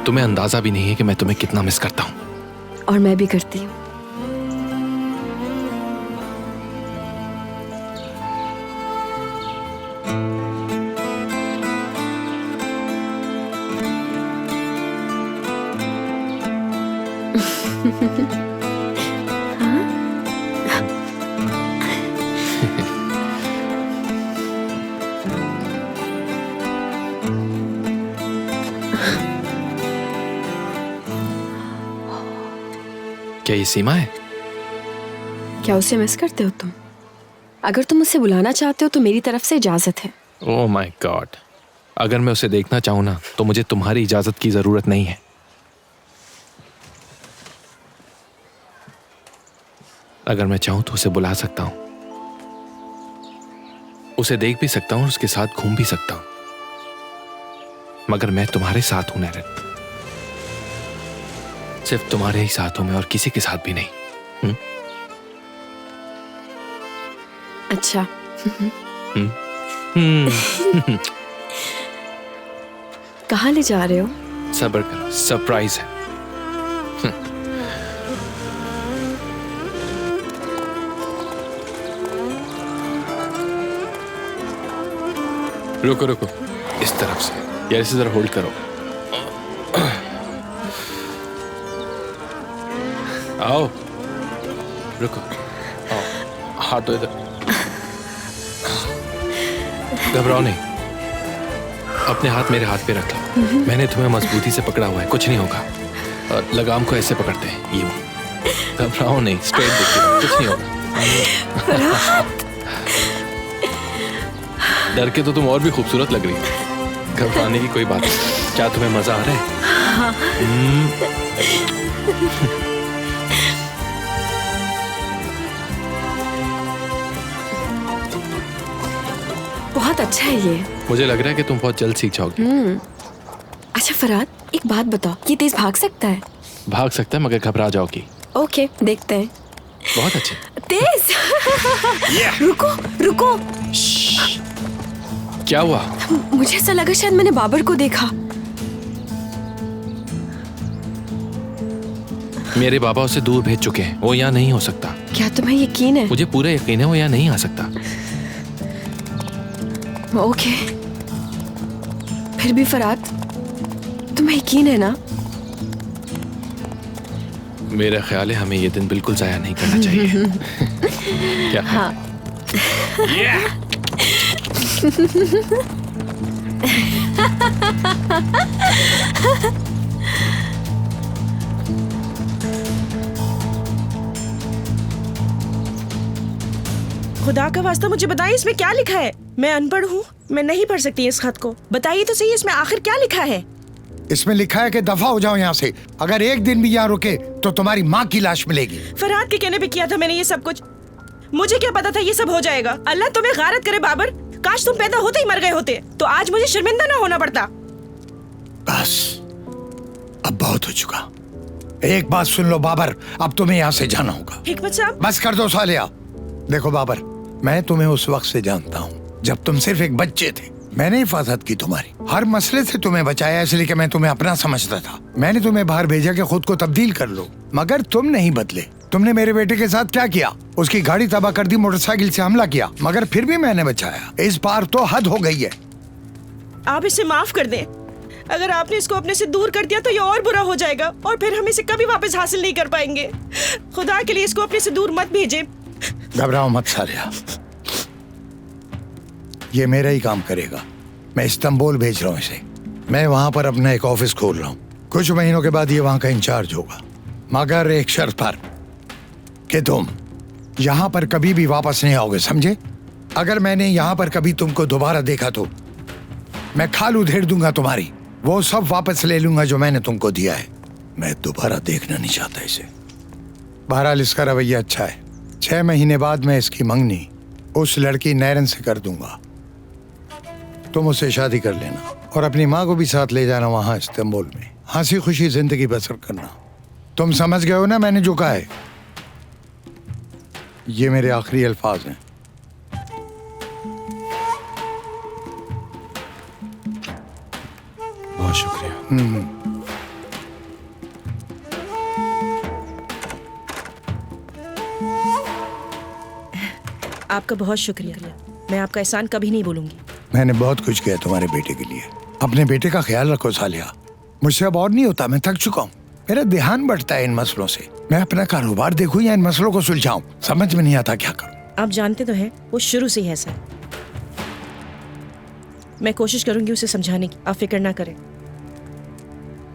तुम्हें अंदाजा भी नहीं है कि मैं तुम्हें कितना मिस करता हूँ। और मैं भी करती हूँ। क्या ये सीमा है? क्या उसे मिस करते हो तुम? अगर तुम उसे बुलाना चाहते हो तो मेरी तरफ से इजाजत है। ओह माय गॉड, अगर मैं उसे देखना चाहूँ ना तो मुझे तुम्हारी इजाजत की जरूरत नहीं है। अगर मैं चाहूँ तो उसे बुला सकता हूँ, उसे देख भी सकता हूँ, उसके साथ घूम भी सकता हूँ, मगर मैं तुम्हारे साथ हूं नैरन। सिर्फ तुम्हारे ही साथ हूं मैं और किसी के साथ भी नहीं। अच्छा। कहाँ ले जा रहे हो? सब्र करो, सरप्राइज है। रुको रुको, इस तरफ से यार, इसे जरा होल्ड करो। आओ, रुको, आओ, हाथ दो इधर। घबराओ नहीं, अपने हाथ मेरे हाथ पे रख लो। मैंने तुम्हें मजबूती से पकड़ा हुआ है, कुछ नहीं होगा। और लगाम को ऐसे पकड़ते हैं, यूं। घबराओ नहीं, स्ट्रेट देखिए, कुछ नहीं होगा। डर के तो तुम और भी खूबसूरत लग रही हो। घबराने की कोई बात नहीं। क्या तुम्हें मजा आ रहा है? बहुत अच्छा है ये। मुझे लग रहा है कि तुम बहुत जल्द सीख जाओगी। अच्छा फरहाद, एक बात बताओ, ये तेज भाग सकता है? भाग सकता है मगर घबरा जाओगी। ओके, देखते हैं। बहुत अच्छे। तेज। रुको रुको। क्या हुआ? मुझे ऐसा लगा शायद मैंने बाबर को देखा। मेरे बाबा उसे दूर भेज चुके हैं, वो यहाँ नहीं हो सकता। क्या तुम्हें यकीन है? मुझे पूरा यकीन है वो यहाँ नहीं आ सकता। ओके, फिर भी फरहाद, तुम्हें यकीन है ना? मेरा ख्याल है हमें ये दिन बिल्कुल जाया नहीं करना चाहिए। क्या? हाँ। खुदा का वास्ता मुझे बताइए इसमें क्या लिखा है। मैं अनपढ़ हूँ, मैं नहीं पढ़ सकती इस खत को। बताइए तो सही, इसमें आखिर क्या लिखा है? इसमें लिखा है कि दफा हो जाओ यहाँ से। अगर एक दिन भी यहाँ रुके तो तुम्हारी माँ की लाश मिलेगी। फरहाद के कहने पे किया था मैंने ये सब कुछ। मुझे क्या पता था ये सब हो जाएगा। अल्लाह तुम्हें गारत करे बाबर, काश तुम पैदा होते ही मर गए होते तो आज मुझे शर्मिंदा ना होना पड़ता। बस, अब बहुत हो चुका। एक बात सुन लो बाबर, अब तुम्हें यहाँ से जाना होगा। हिकमत साहब, बस कर दो सालिया। देखो बाबर, मैं तुम्हें उस वक्त से जानता हूँ जब तुम सिर्फ एक बच्चे थे। मैंने हिफाजत की तुम्हारी, हर मसले से तुम्हें बचाया, इसलिए कि मैं तुम्हें अपना समझता था। मैंने तुम्हें बाहर भेजा कि खुद को तब्दील कर लो, मगर तुम नहीं बदले। तुमने मेरे बेटे के साथ क्या किया? उसकी गाड़ी तबाह कर दी, मोटरसाइकिल से हमला किया, मगर फिर भी मैंने बचाया। इस बार तो हद हो गई है। आप इसे माफ कर दें। अगर आपने इसको अपने से दूर कर दिया तो ये और बुरा हो जाएगा और फिर हम इसे कभी वापस हासिल नहीं कर पाएंगे। खुदा के लिए इसको अपने से दूर मत भेजें। घबराओ मत सालिया, ये मेरा ही काम करेगा। मैं इस्तांबुल भेज रहा हूँ इसे। मैं वहां पर अपना एक ऑफिस खोल रहा हूँ। कुछ महीनों के बाद ये वहां का इंचार्ज होगा, मगर एक शर्त पर कि तुम यहाँ पर कभी भी वापस नहीं आओगे, समझे? अगर मैंने यहाँ पर कभी तुमको दोबारा देखा तो मैं खाल उधेड़ दूंगा तुम्हारी, वो सब वापस ले लूंगा जो मैंने तुमको दिया है। मैं दोबारा देखना नहीं चाहता इसे। बहरहाल इसका रवैया अच्छा है। 6 महीने बाद मैं इसकी मंगनी उस लड़की नैरन से कर दूंगा। तुम उससे शादी कर लेना और अपनी माँ को भी साथ ले जाना वहां इस्तांबुल में। हंसी खुशी जिंदगी बसर करना। तुम समझ गए हो ना मैंने जो कहा है? ये मेरे आखिरी अल्फाज हैं। शुक्रिया। आपका बहुत शुक्रिया। मैं आपका एहसान कभी नहीं भूलूंगी। मैंने बहुत कुछ किया तुम्हारे बेटे के लिए। अपने बेटे का ख्याल रखो सालिया। मुझसे अब और नहीं होता, मैं थक चुका हूँ। मेरा ध्यान बढ़ता है इन मसलों से। मैं अपना कारोबार देखूं या इन मसलों को सुलझाऊं, समझ में नहीं आता क्या करूं। आप जानते तो हैं वो शुरू से ही ऐसा है। मैं कोशिश करूंगी उसे समझाने की, आप फिक्र ना करें।